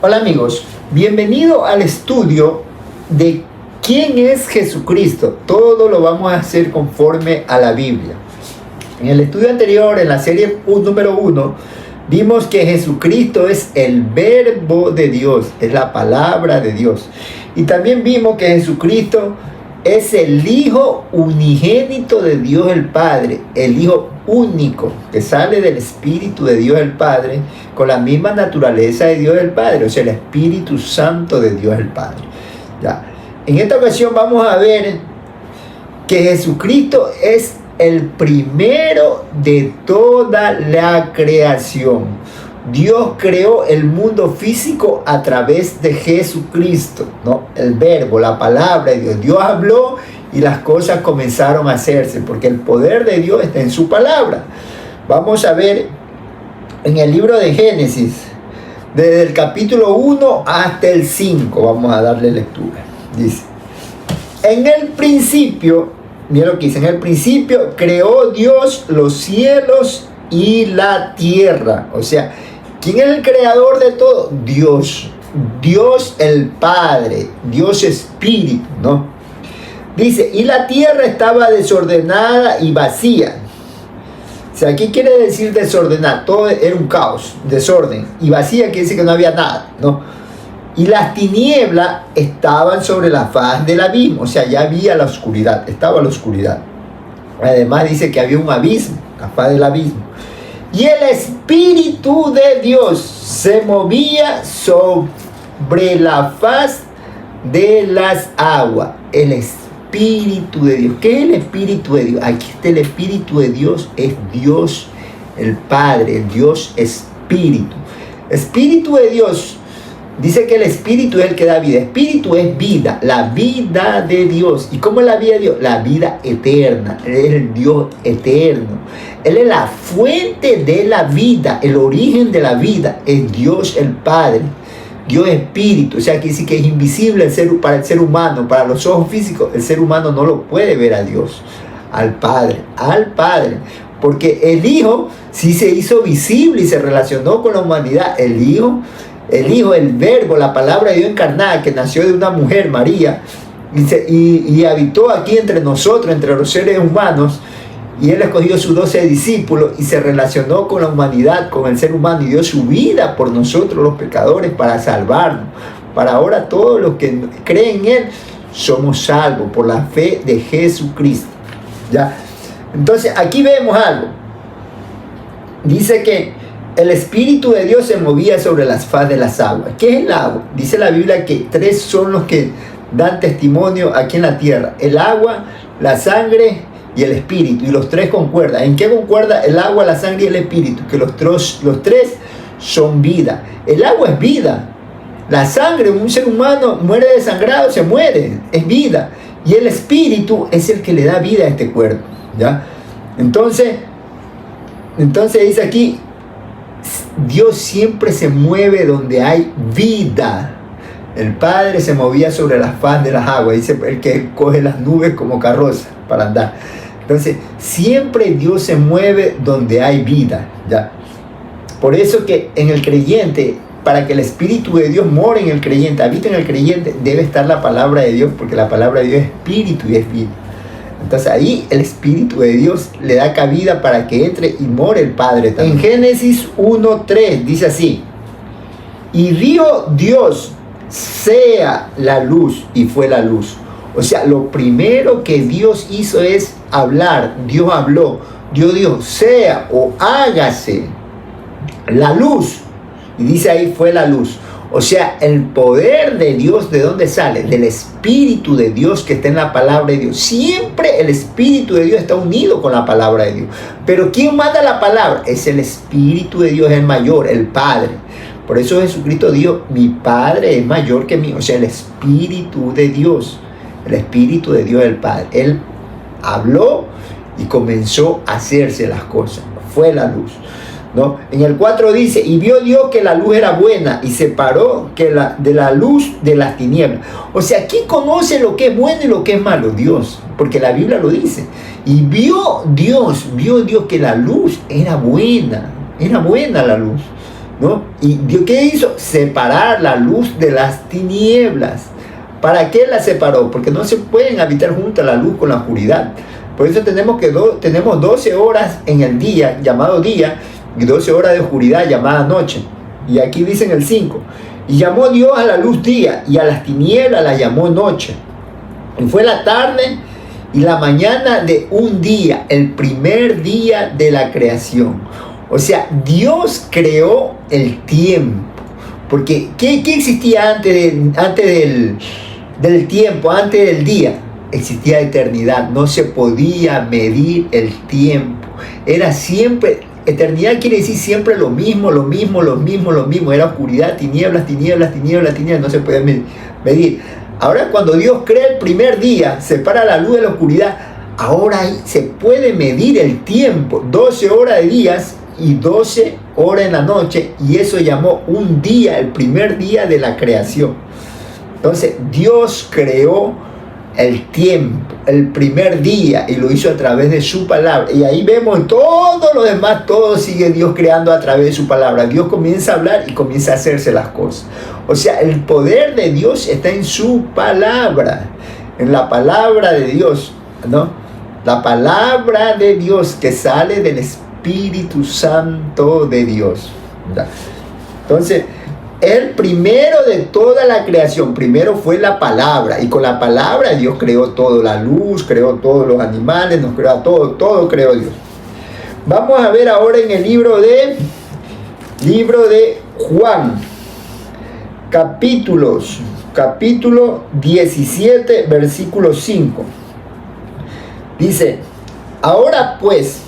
Hola amigos, bienvenido al estudio de quién es Jesucristo. Todo lo vamos a hacer conforme a la Biblia. En el estudio anterior, en la serie número 1, vimos que Jesucristo es el verbo de Dios, es la palabra de Dios. Y también vimos que Jesucristo es el Hijo unigénito de Dios el Padre, el Hijo único que sale del Espíritu de Dios el Padre, con la misma naturaleza de Dios el Padre, o sea, el Espíritu Santo de Dios el Padre. Ya. En esta ocasión vamos a ver que Jesucristo es el primero de toda la creación. Dios creó el mundo físico a través de Jesucristo, ¿no? El verbo, la palabra de Dios. Dios habló y las cosas comenzaron a hacerse, porque el poder de Dios está en su palabra. Vamos a ver en el libro de Génesis, desde el capítulo 1 hasta el 5, vamos a darle lectura. Dice, en el principio, mira lo que dice, en el principio creó Dios los cielos y la tierra. O sea, ¿quién es el creador de todo? Dios. Dios el Padre, Dios Espíritu, ¿no? Dice, y la tierra estaba desordenada y vacía. O sea, aquí quiere decir desordenada, todo era un caos, desorden. Y vacía quiere decir que no había nada, ¿no? Y las tinieblas estaban sobre la faz del abismo. O sea, ya había la oscuridad, estaba la oscuridad. Además dice que había un abismo, la faz del abismo. Y el Espíritu de Dios se movía sobre la faz de las aguas. El Espíritu de Dios. ¿Qué es el Espíritu de Dios? Aquí está el Espíritu de Dios, es Dios el Padre, el Dios Espíritu. Espíritu de Dios, dice que el Espíritu es el que da vida. Espíritu es vida, la vida de Dios. ¿Y cómo es la vida de Dios? La vida eterna. Él es el Dios eterno. Él es la fuente de la vida, el origen de la vida. Es Dios el Padre, Dios Espíritu. O sea, que dice que es invisible para el ser humano, para los ojos físicos. El ser humano no lo puede ver a Dios, al Padre. Porque el Hijo sí se hizo visible y se relacionó con la humanidad. El Hijo, el Verbo, la palabra de Dios encarnada, que nació de una mujer, María, y habitó aquí entre nosotros, entre los seres humanos, y Él escogió sus 12 discípulos y se relacionó con la humanidad, con el ser humano, y dio su vida por nosotros los pecadores para salvarnos. Para ahora todos los que creen en Él somos salvos por la fe de Jesucristo. ¿Ya? Entonces aquí vemos algo. Dice que el Espíritu de Dios se movía sobre las faz de las aguas. ¿Qué es el agua? Dice la Biblia que 3 son los que dan testimonio aquí en la tierra: el agua, la sangre y el Espíritu. Y los 3 concuerdan. ¿En qué concuerda el agua, la sangre y el Espíritu? Que los 3 son vida. El agua es vida. La sangre, un ser humano muere desangrado, se muere, es vida. Y el Espíritu es el que le da vida a este cuerpo, ¿ya? Entonces dice aquí, Dios siempre se mueve donde hay vida. El Padre se movía sobre la faz de las aguas. Dice el que coge las nubes como carroza para andar. Entonces, siempre Dios se mueve donde hay vida, ¿ya? Por eso que en el creyente, para que el Espíritu de Dios more en el creyente, habite en el creyente, debe estar la palabra de Dios, porque la palabra de Dios es Espíritu y es vida. Entonces ahí el Espíritu de Dios le da cabida para que entre y more el Padre también. En Génesis 1:3 dice así: y vio Dios, sea la luz, y fue la luz. O sea, lo primero que Dios hizo es hablar. Dios habló. Dios dijo, sea o hágase la luz. Y dice ahí, fue la luz. O sea, el poder de Dios, ¿de dónde sale? Del Espíritu de Dios que está en la palabra de Dios. Siempre el Espíritu de Dios está unido con la palabra de Dios. Pero ¿quién manda la palabra? Es el Espíritu de Dios, el mayor, el Padre. Por eso Jesucristo dijo, mi Padre es mayor que mí. O sea, el Espíritu de Dios. El Espíritu de Dios, el Padre. Él habló y comenzó a hacerse las cosas. Fue la luz, ¿no? En el 4 dice, y vio Dios que la luz era buena y separó de la luz de las tinieblas. O sea, ¿quién conoce lo que es bueno y lo que es malo? Dios, porque la Biblia lo dice. Y vio Dios que la luz era buena la luz, ¿no? ¿Y Dios qué hizo? Separar la luz de las tinieblas. ¿Para qué la separó? Porque no se pueden habitar juntas la luz con la oscuridad. Por eso tenemos 12 horas en el día, llamado día, y 12 horas de oscuridad, llamada noche. Y aquí dicen el 5. Y llamó Dios a la luz día, y a las tinieblas la llamó noche. Y fue la tarde y la mañana de un día, el primer día de la creación. O sea, Dios creó el tiempo. Porque, ¿qué existía antes del tiempo, antes del día? Existía eternidad. No se podía medir el tiempo. Era siempre, eternidad quiere decir siempre lo mismo. Era oscuridad, tinieblas, no se podía medir. Ahora cuando Dios crea el primer día, separa la luz de la oscuridad, ahora se puede medir el tiempo. 12 horas de días y 12 horas en la noche, y eso llamó un día, el primer día de la creación. Entonces Dios creó el tiempo, el primer día, y lo hizo a través de su palabra. Y ahí vemos todo lo demás, todo sigue Dios creando a través de su palabra. Dios comienza a hablar y comienza a hacerse las cosas. O sea, el poder de Dios está en su palabra, en la palabra de Dios, ¿no? La palabra de Dios que sale del Espíritu Santo de Dios. Entonces, el primero de toda la creación, primero fue la palabra, y con la palabra Dios creó todo, la luz, creó todos los animales, nos creó a todos, todo creó Dios. Vamos a ver ahora en el libro de Juan, capítulo 17, versículo 5. Dice, ahora pues,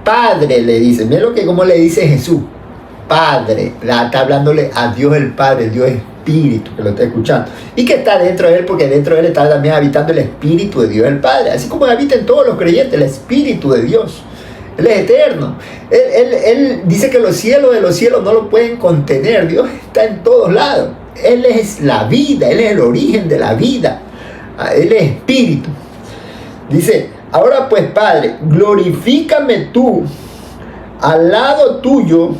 Padre, le dice, mira cómo le dice Jesús, Padre, está hablándole a Dios el Padre, el Dios Espíritu, que lo está escuchando, y que está dentro de él, porque dentro de él está también habitando el Espíritu de Dios el Padre, así como habita en todos los creyentes el Espíritu de Dios. Él es eterno. Él dice que los cielos de los cielos no lo pueden contener. Dios está en todos lados. Él es la vida, Él es el origen de la vida, Él es Espíritu. Dice, ahora pues, Padre, glorifícame tú al lado tuyo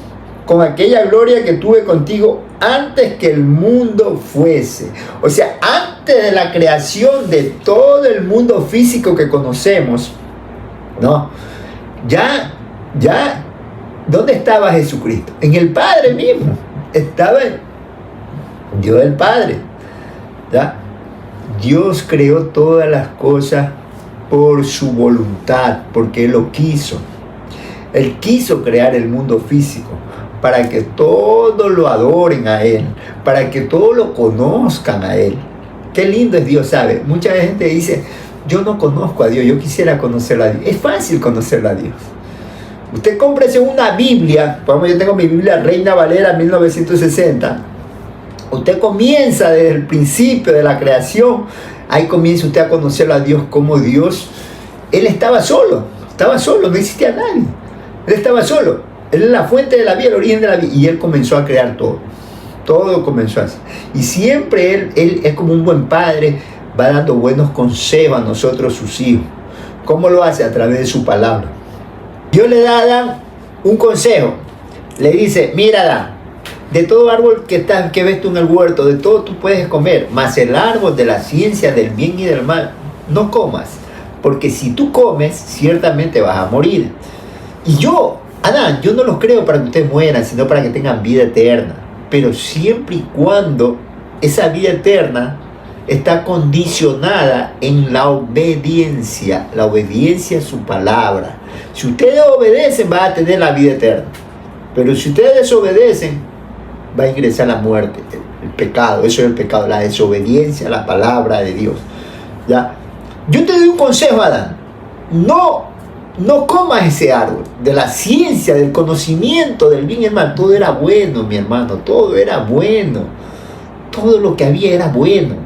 con aquella gloria que tuve contigo antes que el mundo fuese. O sea, antes de la creación de todo el mundo físico que conocemos, ¿no? Ya, ¿dónde estaba Jesucristo? En el Padre mismo. Estaba en Dios el Padre, ¿ya? Dios creó todas las cosas por su voluntad, porque Él lo quiso. Él quiso crear el mundo físico para que todos lo adoren a Él, para que todos lo conozcan a Él. Qué lindo es Dios, ¿sabe? Mucha gente dice, yo no conozco a Dios, yo quisiera conocerlo a Dios. Es fácil conocerlo a Dios. Usted cómprese una Biblia, por ejemplo, yo tengo mi Biblia Reina Valera 1960. Usted comienza desde el principio de la creación, ahí comienza usted a conocerlo a Dios como Dios. Él estaba solo, no existía nadie. Él estaba solo, Él es la fuente de la vida, el origen de la vida, y Él comenzó a crear todo comenzó así. Y siempre Él es como un buen padre, va dando buenos consejos a nosotros, sus hijos. ¿Cómo lo hace? A través de su palabra. Dios le da a Adán un consejo. Le dice, mira Adán, de todo árbol que ves tú en el huerto, de todo tú puedes comer, mas el árbol de la ciencia del bien y del mal no comas, porque si tú comes, ciertamente vas a morir. Y Adán, yo no los creo para que ustedes mueran, sino para que tengan vida eterna. Pero siempre y cuando esa vida eterna está condicionada en la obediencia a su palabra. Si ustedes obedecen, van a tener la vida eterna. Pero si ustedes desobedecen, va a ingresar la muerte, el pecado. Eso es el pecado, la desobediencia a la palabra de Dios. ¿Ya? Yo te doy un consejo, Adán. No comas ese árbol de la ciencia, del conocimiento del bien y el mal. Todo era bueno, mi hermano, todo era bueno. Todo lo que había era bueno.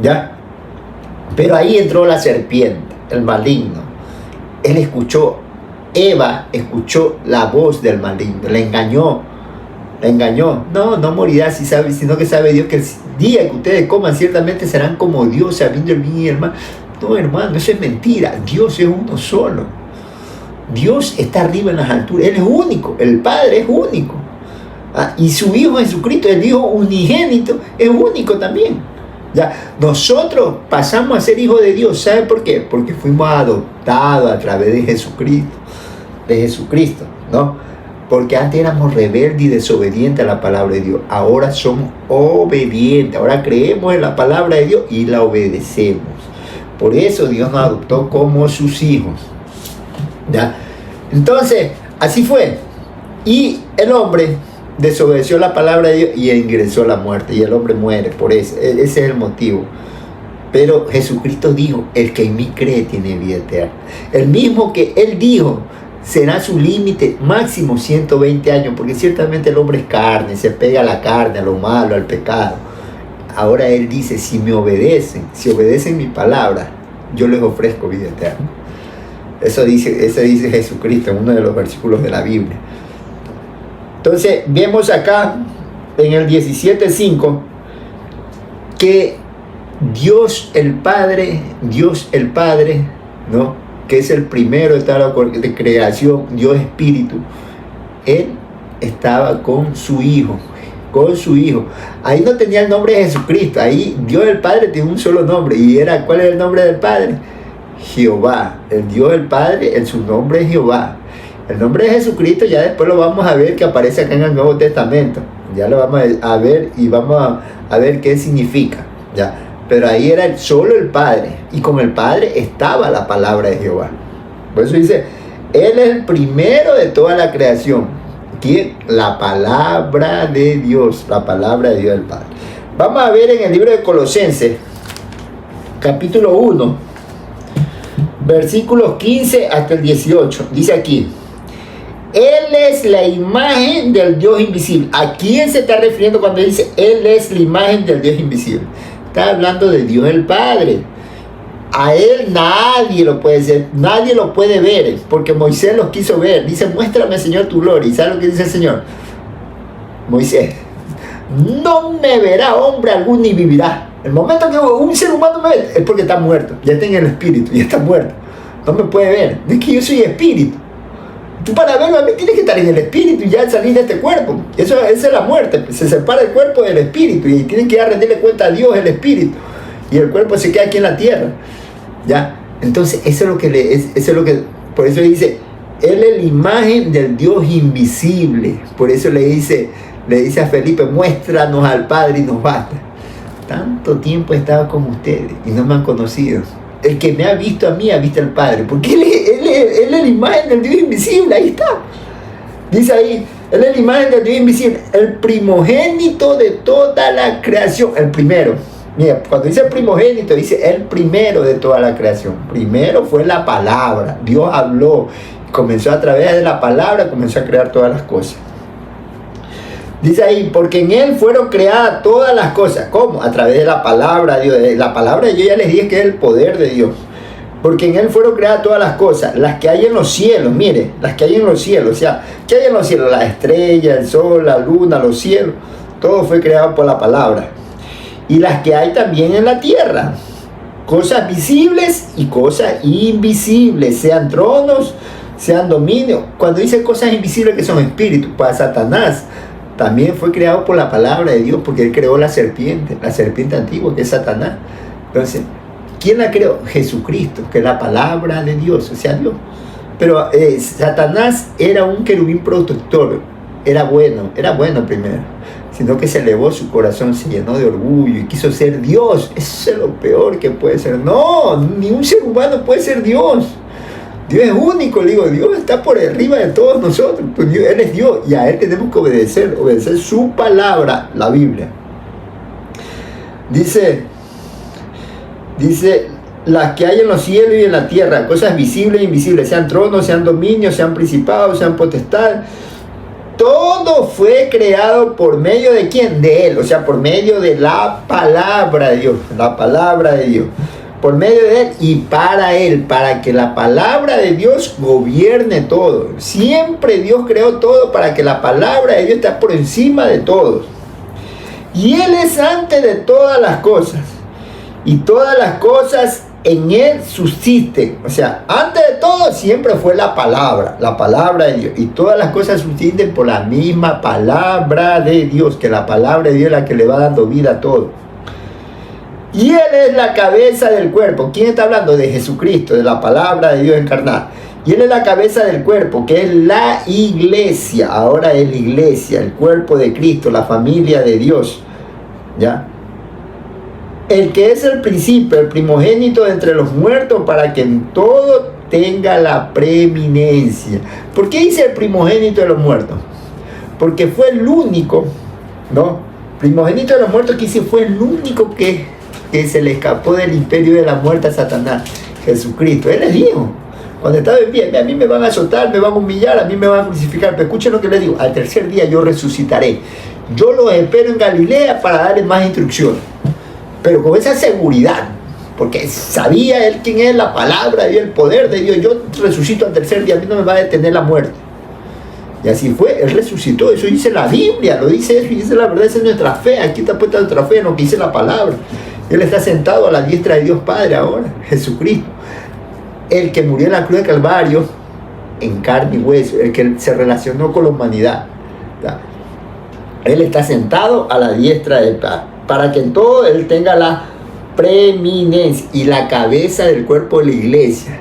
¿Ya? Pero ahí entró la serpiente, el maligno. Eva escuchó la voz del maligno, la engañó. No morirás sino que sabe Dios que el día que ustedes coman ciertamente serán como Dios, sabiendo el bien y el mal. No, hermano, eso es mentira. Dios es uno solo. Dios está arriba en las alturas, Él es único, el Padre es único. Y su Hijo Jesucristo, el Hijo unigénito, es único también. Ya, nosotros pasamos a ser hijos de Dios. ¿Sabe por qué? Porque fuimos adoptados a través de Jesucristo, ¿no? Porque antes éramos rebeldes y desobedientes a la palabra de Dios. Ahora somos obedientes, ahora creemos en la palabra de Dios y la obedecemos. Por eso Dios nos adoptó como sus hijos. ¿Ya? Entonces, así fue. Y el hombre desobedeció la palabra de Dios y ingresó a la muerte. Y el hombre muere por eso. Ese es el motivo. Pero Jesucristo dijo, el que en mí cree tiene vida eterna. El mismo que Él dijo, será su límite máximo 120 años. Porque ciertamente el hombre es carne, se pega a la carne, a lo malo, al pecado. Ahora Él dice, si me obedecen, si obedecen mi palabra, yo les ofrezco vida eterna. Eso dice Jesucristo en uno de los versículos de la Biblia. Entonces vemos acá en el 17:5 que Dios el Padre, ¿no? Que es el primero de toda la creación, Dios Espíritu, Él estaba con su Hijo. Ahí no tenía el nombre de Jesucristo, ahí Dios el Padre tiene un solo nombre. ¿Y cuál es el nombre del Padre? Jehová. El Dios el Padre, su nombre es Jehová. El nombre de Jesucristo ya después lo vamos a ver, que aparece acá en el Nuevo Testamento. Ya lo vamos a ver y vamos a ver qué significa. Ya. Pero ahí era solo el Padre, y con el Padre estaba la palabra de Jehová. Por eso dice, Él es el primero de toda la creación. ¿Quién? La palabra de Dios, del Padre. Vamos a ver en el libro de Colosenses, capítulo 1, versículos 15 hasta el 18. Dice aquí, Él es la imagen del Dios invisible. ¿A quién se está refiriendo cuando dice Él es la imagen del Dios invisible? Está hablando de Dios el Padre. A Él nadie lo puede ver, porque Moisés los quiso ver. Dice, muéstrame, Señor, tu gloria. ¿Y sabe lo que dice el Señor? Moisés, no me verá hombre alguno ni vivirá. El momento que un ser humano me ve es porque está muerto. Ya está en el espíritu, ya está muerto. No me puede ver. Es que yo soy espíritu. Tú para verlo a mí tienes que estar en el espíritu y ya salir de este cuerpo. Esa es la muerte. Se separa el cuerpo del espíritu y tienen que ir a rendirle cuenta a Dios el espíritu. Y el cuerpo se queda aquí en la tierra. ¿Ya? Entonces eso es lo que por eso dice, Él es la imagen del Dios invisible. Por eso le dice a Felipe, muéstranos al Padre y nos basta. Tanto tiempo he estado con ustedes y no me han conocido. El que me ha visto a mí ha visto al Padre, porque Él es la imagen del Dios invisible. Ahí está. Dice ahí, Él es la imagen del Dios invisible, el primogénito de toda la creación, el primero. Mira, cuando dice primogénito, dice el primero de toda la creación. Primero fue la palabra. Dios habló, comenzó a través de la palabra, comenzó a crear todas las cosas. Dice ahí, porque en Él fueron creadas todas las cosas. ¿Cómo? A través de la palabra de Dios. La palabra de Dios ya les dije que es el poder de Dios. Porque en Él fueron creadas todas las cosas, las que hay en los cielos, mire, las que hay en los cielos. O sea, ¿qué hay en los cielos? La estrella, el sol, la luna, los cielos. Todo fue creado por la palabra. Y las que hay también en la tierra, cosas visibles y cosas invisibles, sean tronos, sean dominios. Cuando dice cosas invisibles, que son espíritus, para Satanás, también fue creado por la palabra de Dios, porque Él creó la serpiente antigua, que es Satanás. Entonces, ¿quién la creó? Jesucristo, que es la palabra de Dios, o sea, Dios. Pero Satanás era un querubín protector, era bueno primero. Sino que se elevó su corazón, se llenó de orgullo y quiso ser Dios. Eso es lo peor que puede ser. No, ni un ser humano puede ser Dios. Dios es único, le digo, Dios está por arriba de todos nosotros. Pues Él es Dios y a Él tenemos que obedecer su palabra, la Biblia. Dice, las que hay en los cielos y en la tierra, cosas visibles e invisibles, sean tronos, sean dominios, sean principados, sean potestades. Todo fue creado por medio de ¿quién? De Él, o sea, por medio de la palabra de Dios, por medio de Él y para Él, para que la palabra de Dios gobierne todo. Siempre Dios creó todo para que la palabra de Dios esté por encima de todos. Y Él es antes de todas las cosas, y todas las cosas en Él subsisten. O sea, antes de todo siempre fue la palabra de Dios. Y todas las cosas subsisten por la misma palabra de Dios, que la palabra de Dios es la que le va dando vida a todo. Y Él es la cabeza del cuerpo. ¿Quién está hablando? De Jesucristo, de la palabra de Dios encarnada. Y Él es la cabeza del cuerpo, que es la iglesia. Ahora es la iglesia, el cuerpo de Cristo, la familia de Dios. ¿Ya? El que es el principio, el primogénito de entre los muertos, para que en todo tenga la preeminencia. ¿Por qué dice el primogénito de los muertos? Porque fue el único, ¿no? Primogénito de los muertos que dice fue el único que se le escapó del imperio de la muerte a Satanás, Jesucristo. Él les dijo, cuando estaba en pie, a mí me van a azotar, me van a humillar, a mí me van a crucificar, pero escuchen lo que les digo, al tercer día yo resucitaré. Yo los espero en Galilea para darles más instrucciones, pero con esa seguridad, porque sabía él quién es la palabra y el poder de Dios. Yo resucito al tercer día, a mí no me va a detener la muerte. Y así fue, Él resucitó, eso dice la Biblia, lo dice eso, y dice la verdad, esa es nuestra fe, aquí está puesta nuestra fe en lo que dice la palabra. Él está sentado a la diestra de Dios Padre ahora, Jesucristo, el que murió en la cruz de Calvario, en carne y hueso, el que se relacionó con la humanidad. ¿Tá? Él está sentado a la diestra del Padre, para que en todo Él tenga la preeminencia y la cabeza del cuerpo de la iglesia.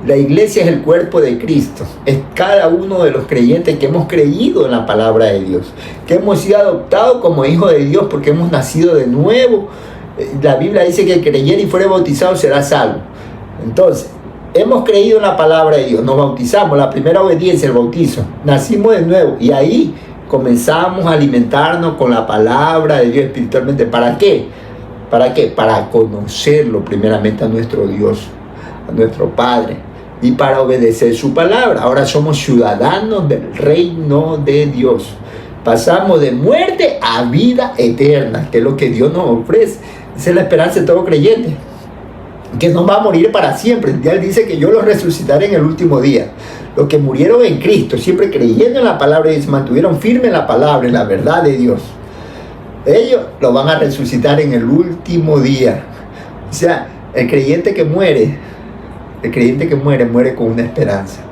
La iglesia es el cuerpo de Cristo, es cada uno de los creyentes que hemos creído en la palabra de Dios, que hemos sido adoptados como hijos de Dios porque hemos nacido de nuevo. La Biblia dice que el creyente y fuere bautizado será salvo. Entonces, hemos creído en la palabra de Dios, nos bautizamos, la primera obediencia, el bautizo, nacimos de nuevo y ahí comenzamos a alimentarnos con la palabra de Dios espiritualmente. ¿Para qué? ¿Para qué? Para conocerlo primeramente a nuestro Dios, a nuestro Padre, y para obedecer su palabra. Ahora somos ciudadanos del reino de Dios. Pasamos de muerte a vida eterna, que es lo que Dios nos ofrece. Esa es la esperanza de todo creyente, que no va a morir para siempre. Ya Él dice que yo los resucitaré en el último día. Los que murieron en Cristo, siempre creyendo en la palabra y se mantuvieron firmes en la palabra, en la verdad de Dios, ellos lo van a resucitar en el último día. O sea, el creyente que muere, muere con una esperanza.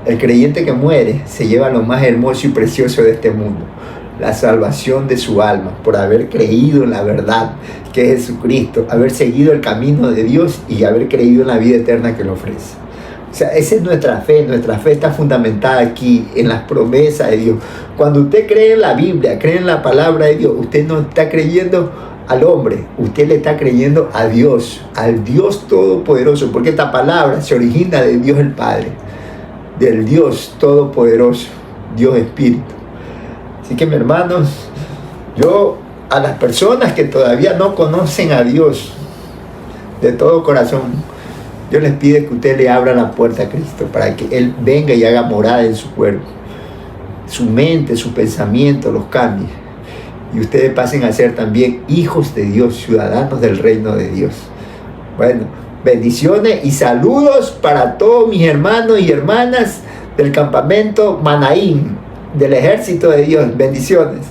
El creyente que muere se lleva lo más hermoso y precioso de este mundo, la salvación de su alma, por haber creído en la verdad que es Jesucristo, haber seguido el camino de Dios y haber creído en la vida eterna que le ofrece. O sea, esa es nuestra fe está fundamentada aquí en las promesas de Dios. Cuando usted cree en la Biblia, cree en la palabra de Dios, usted no está creyendo al hombre, usted le está creyendo a Dios, al Dios Todopoderoso, porque esta palabra se origina de Dios el Padre, del Dios Todopoderoso, Dios Espíritu. Así que, mis hermanos, yo a las personas que todavía no conocen a Dios de todo corazón, Dios les pide que usted le abra la puerta a Cristo para que Él venga y haga morada en su cuerpo, su mente, su pensamiento los cambie, y ustedes pasen a ser también hijos de Dios, ciudadanos del reino de Dios. Bueno, bendiciones y saludos para todos mis hermanos y hermanas del campamento Manaín, del ejército de Dios. Bendiciones.